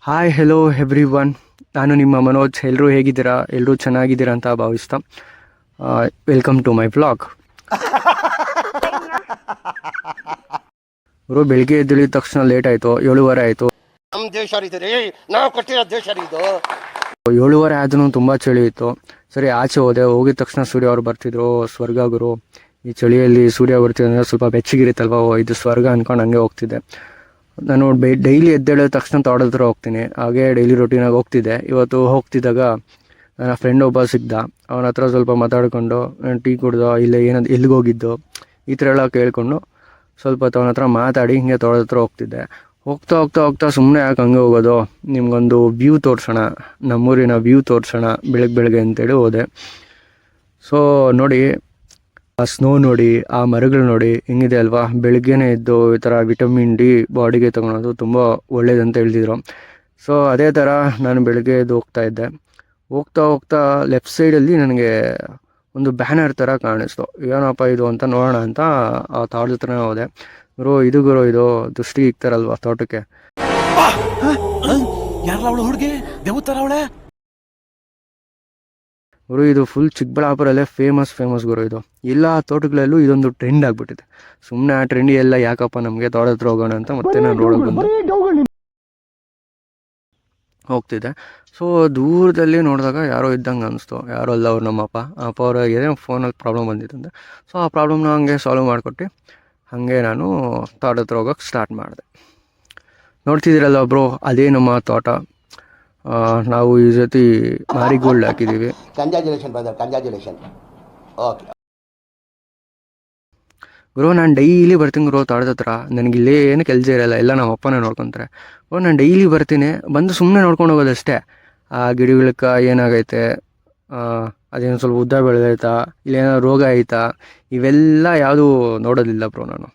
Hi hello every one, ನಾನು ನಿಮ್ಮ ಮನೋಜ್. ಎಲ್ಲರೂ ಹೇಗಿದ್ದೀರಾ? ಎಲ್ಲರೂ ಚೆನ್ನಾಗಿದ್ದೀರಾ ಅಂತ ಭಾವಿಸ್ತಾ ವೆಲ್ಕಮ್ ಟು ಮೈ ವ್ಲಾಗ್. ಅವರು ಬೆಳಿಗ್ಗೆ ಎದ್ದಿಳಿದ ತಕ್ಷಣ ಲೇಟ್ ಆಯಿತು, 7:30 ಆಯಿತು. ನಮ್ಮ ದೇಶ ನಾವು ಕೊಟ್ಟಿರೋ ದೇಶ ಇದು. 7:30 ಆದ್ರೂ ತುಂಬ ಚಳಿ ಇತ್ತು. ಸರಿ ಆಚೆ ಹೋಗಿದ ತಕ್ಷಣ ಸೂರ್ಯ ಅವ್ರು ಬರ್ತಿದ್ರು. ಸ್ವರ್ಗ ಗುರು, ಈ ಚಳಿಯಲ್ಲಿ ಸೂರ್ಯ ಬರ್ತಿದ್ರೆ ಸ್ವಲ್ಪ ಬೆಚ್ಚಗಿರುತ್ತಲ್ವ, ಇದು ಸ್ವರ್ಗ ಅಂದ್ಕೊಂಡು ಹಂಗೆ ಹೋಗ್ತಿದ್ದೆ. ನಾನು ಡೈಲಿ ಎದ್ದೇಳಿದ ತಕ್ಷಣ ತೋಟದ ಹತ್ರ ಹೋಗ್ತೀನಿ, ಹಾಗೆ ಡೈಲಿ ರೊಟೀನಾಗಿ ಹೋಗ್ತಿದ್ದೆ. ಇವತ್ತು ಹೋಗ್ತಿದ್ದಾಗ ನನ್ನ ಫ್ರೆಂಡ್ ಒಬ್ಬ ಸಿಗ್ದ. ಅವನ ಹತ್ರ ಸ್ವಲ್ಪ ಮಾತಾಡ್ಕೊಂಡು ಟೀ ಕುಡ್ದೋ ಇಲ್ಲ ಎಲ್ಲಿಗೆ ಹೋಗಿದ್ದು ಈ ಥರ ಎಲ್ಲ ಕೇಳಿಕೊಂಡು ಸ್ವಲ್ಪ ಅವನ ಹತ್ರ ಮಾತಾಡಿ ಹಿಂಗೆ ತೋಟದ ಹತ್ರ ಹೋಗ್ತಿದ್ದೆ. ಹೋಗ್ತಾ ಹೋಗ್ತಾ ಹೋಗ್ತಾ ಸುಮ್ಮನೆ ಯಾಕೆ ಹಂಗೆ ಹೋಗೋದು, ನಿಮ್ಗೊಂದು ವ್ಯೂ ತೋರಿಸೋಣ, ನಮ್ಮೂರಿನ ವ್ಯೂ ತೋರಿಸೋಣ ಬೆಳಗ್ಗೆ ಅಂತೇಳಿ ಹೋದೆ. ಸೊ ನೋಡಿ, ಆ ಸ್ನೋ ನೋಡಿ, ಆ ಮರಗಳು ನೋಡಿ ಹೆಂಗಿದೆ ಅಲ್ವಾ. ಬೆಳಗ್ಗೆನೇ ಇದ್ದು ಈ ಥರ ವಿಟಮಿನ್ ಡಿ ಬಾಡಿಗೆ ತೊಗೊಳೋದು ತುಂಬ ಒಳ್ಳೇದಂತ ಹೇಳ್ತಿದ್ರು. ಸೊ ಅದೇ ಥರ ನಾನು ಬೆಳಗ್ಗೆ ಎದ್ದು ಹೋಗ್ತಾ ಇದ್ದೆ. ಹೋಗ್ತಾ ಹೋಗ್ತಾ ಲೆಫ್ಟ್ ಸೈಡಲ್ಲಿ ನನಗೆ ಒಂದು ಬ್ಯಾನರ್ ಥರ ಕಾಣಿಸ್ತು. ಏನಪ್ಪ ಇದು ಅಂತ ನೋಡೋಣ ಅಂತ ಆ ತೋಟದ ಹತ್ರನೇ ಹೋದೆ. ಗುರು ಇದು ದೃಷ್ಟಿ ಇಕ್ತಾರಲ್ವ ತೋಟಕ್ಕೆ. ಗುರು ಇದು ಫುಲ್ ಚಿಕ್ಕಬಳ್ಳಾಪುರಲ್ಲೇ ಫೇಮಸ್ ಗುರು. ಇದು ಎಲ್ಲ ತೋಟಗಳಲ್ಲೂ ಇದೊಂದು ಟ್ರೆಂಡ್ ಆಗ್ಬಿಟ್ಟಿದೆ. ಸುಮ್ಮನೆ ಆ ಟ್ರೆಂಡ್ ಎಲ್ಲ ಯಾಕಪ್ಪ ನಮಗೆ ತೋಟದ ಹತ್ರ ಹೋಗೋಣ ಅಂತ ಮತ್ತೆ ನಾನು ನೋಡೋಕೆ ಹೋಗ್ತಿದ್ದೆ. ಸೊ ದೂರದಲ್ಲಿ ನೋಡಿದಾಗ ಯಾರೋ ಇದ್ದಂಗೆ ಅನಿಸ್ತು. ಯಾರೋ ಅಲ್ಲ, ಅವ್ರು ನಮ್ಮಪ್ಪ ಅವ್ರ ಏನೋ ಫೋನಲ್ಲಿ ಪ್ರಾಬ್ಲಮ್ ಬಂದಿತ್ತಂತೆ. ಸೊ ಆ ಪ್ರಾಬ್ಲಮ್ನ ಹಂಗೆ ಸಾಲ್ವ್ ಮಾಡಿಕೊಟ್ಟು ಹಾಗೆ ನಾನು ತೋಟದ ಹತ್ರ ಹೋಗೋಕೆ ಸ್ಟಾರ್ಟ್ ಮಾಡಿದೆ. ನೋಡ್ತಿದ್ದೀರಲ್ಲ ಬ್ರೋ, ಅದೇ ನಮ್ಮ ತೋಟ. ನಾವು ಈ ಜೊತೆ ಮಾರಿಗೋಲ್ಡ್ ಹಾಕಿದ್ದೀವಿ. ಗುರು ನಾನು ಡೈಲಿ ಬರ್ತೀನಿ ಗುರು ತೋಟದ ಹತ್ರ. ನನಗಿಲ್ಲೇ ಏನು ಕೆಲಸ ಇರಲ್ಲ, ಎಲ್ಲ ನಮ್ಮ ಅಪ್ಪನೇ ನೋಡ್ಕೊತಾರೆ. ನಾನು ಡೈಲಿ ಬರ್ತೀನಿ, ಬಂದು ಸುಮ್ಮನೆ ನೋಡ್ಕೊಂಡು ಹೋಗೋದಷ್ಟೇ. ಆ ಗಿಡಗಳಕ್ಕೆ ಏನಾಗೈತೆ, ಅದೇನು ಸ್ವಲ್ಪ ಉದ್ದ ಬೆಳೆದೈತಾ, ಇಲ್ಲೇನೋ ರೋಗ ಐತಾ, ಇವೆಲ್ಲ ಯಾವುದೂ ನೋಡೋದಿಲ್ಲ ಬ್ರೋ. ನಾನು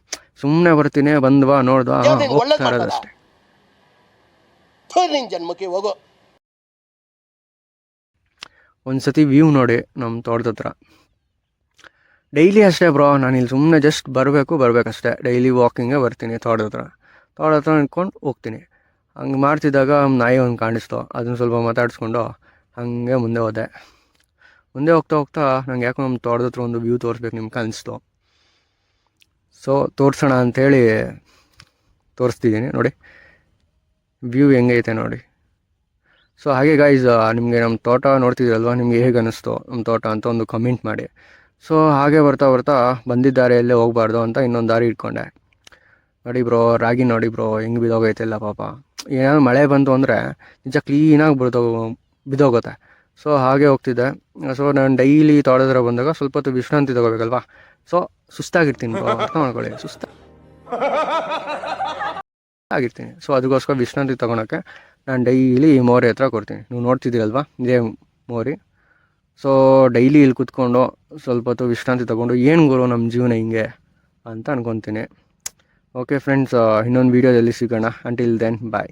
ಸುಮ್ಮನೆ ಬರ್ತೀನಿ, ಬಂದ್ವಾ ನೋಡ್ವಾ ಹೋಗ್ತಾ ಇರೋದಷ್ಟೇ. ಒಂದ್ಸತಿ ವ್ಯೂ ನೋಡಿ ನಮ್ಮ ತೋಟದ ಹತ್ರ. ಡೈಲಿ ಅಷ್ಟೇ ಬ್ರೋ, ನಾನು ಇಲ್ಲಿ ಸುಮ್ಮನೆ ಜಸ್ಟ್ ಬರಬೇಕಷ್ಟೇ. ಡೈಲಿ ವಾಕಿಂಗೇ ಬರ್ತೀನಿ ತೋಟದ ಹತ್ರ ನಿಂತ್ಕೊಂಡು ಹೋಗ್ತೀನಿ. ಹಂಗೆ ಮಾಡ್ತಿದ್ದಾಗ ನಾಯಿ ಒಂದು ಕಾಣಿಸ್ತು. ಅದನ್ನು ಸ್ವಲ್ಪ ಮಾತಾಡಿಸ್ಕೊಂಡು ಹಾಗೆ ಮುಂದೆ ಹೋದೆ. ಮುಂದೆ ಹೋಗ್ತಾ ಹೋಗ್ತಾ ನಂಗೆ ಯಾಕೋ ನಮ್ಮ ತೋಟದ ಹತ್ರ ಒಂದು ವ್ಯೂ ತೋರಿಸ್ಬೇಕು ನಿಮ್ಗೆ ಅನಿಸ್ತು. ಸೊ ತೋರಿಸೋಣ ಅಂಥೇಳಿ ತೋರಿಸ್ತಿದ್ದೀನಿ. ನೋಡಿ ವ್ಯೂ ಹೆಂಗೈತೆ ನೋಡಿ. ಸೊ ಹಾಗೆ ಗೈಸ್, ನಿಮಗೆ ನಮ್ಮ ತೋಟ ನೋಡ್ತಿದ್ದೀರಲ್ವ, ನಿಮಗೆ ಹೇಗೆ ಅನ್ನಿಸ್ತು ನಮ್ಮ ತೋಟ ಅಂತ ಒಂದು ಕಮೆಂಟ್ ಮಾಡಿ. ಸೊ ಹಾಗೆ ಬರ್ತಾ ಬಂದಿದ್ದ ದಾರಿಯಲ್ಲೇ ಹೋಗಬಾರ್ದು ಅಂತ ಇನ್ನೊಂದು ದಾರಿ ಇಟ್ಕೊಂಡೆ. ನೋಡಿ ಬ್ರೋ, ರಾಗಿ ನೋಡಿ ಬ್ರೋ ಹೆಂಗೆ ಬಿದ್ದೋಗೈತೆಲ್ಲ ಪಾಪ. ಏನಾದ್ರು ಮಳೆ ಬಂತು ಅಂದರೆ ನಿಜ ಕ್ಲೀನಾಗಿ ಬಿದ್ದೋಗುತ್ತೆ. ಸೊ ಹಾಗೆ ಹೋಗ್ತಿದ್ದೆ. ಸೊ ನಾನು ಡೈಲಿ ತೋಟದ ಹತ್ರ ಬಂದಾಗ ಸ್ವಲ್ಪ ಹೊತ್ತು ವಿಶ್ರಾಂತಿ ತೊಗೋಬೇಕಲ್ವಾ. ಸೊ ಸುಸ್ತಾಗಿರ್ತೀನಿ ಬ್ರೋ, ಅರ್ಥ ಮಾಡ್ಕೊಳ್ಳಿ, ಸುಸ್ತಾಗಿರ್ತೀನಿ. ಸೊ ಅದಕ್ಕೋಸ್ಕರ ವಿಶ್ರಾಂತಿ ತೊಗೊಳಕ್ಕೆ ನಾನು ಡೈಲಿ ಈ ಮೋರಿ ಹತ್ರ ಕೊಡ್ತೀನಿ. ನೀವು ನೋಡ್ತಿದ್ದೀರಲ್ವಾ, ಇದೇ ಮೋರಿ. ಸೊ ಡೈಲಿ ಇಲ್ಲಿ ಕೂತ್ಕೊಂಡು ಸ್ವಲ್ಪ ಹೊತ್ತು ವಿಶ್ರಾಂತಿ ತೊಗೊಂಡು ಏನು ಗುರು ನಮ್ಮ ಜೀವನ ಹಿಂಗೆ ಅಂತ ಅನ್ಕೊತೀನಿ. ಓಕೆ ಫ್ರೆಂಡ್ಸ್, ಇನ್ನೊಂದು ವೀಡಿಯೋದಲ್ಲಿ ಸಿಗೋಣ. ಅಂಟಿಲ್ ದೆನ್ ಬಾಯ್.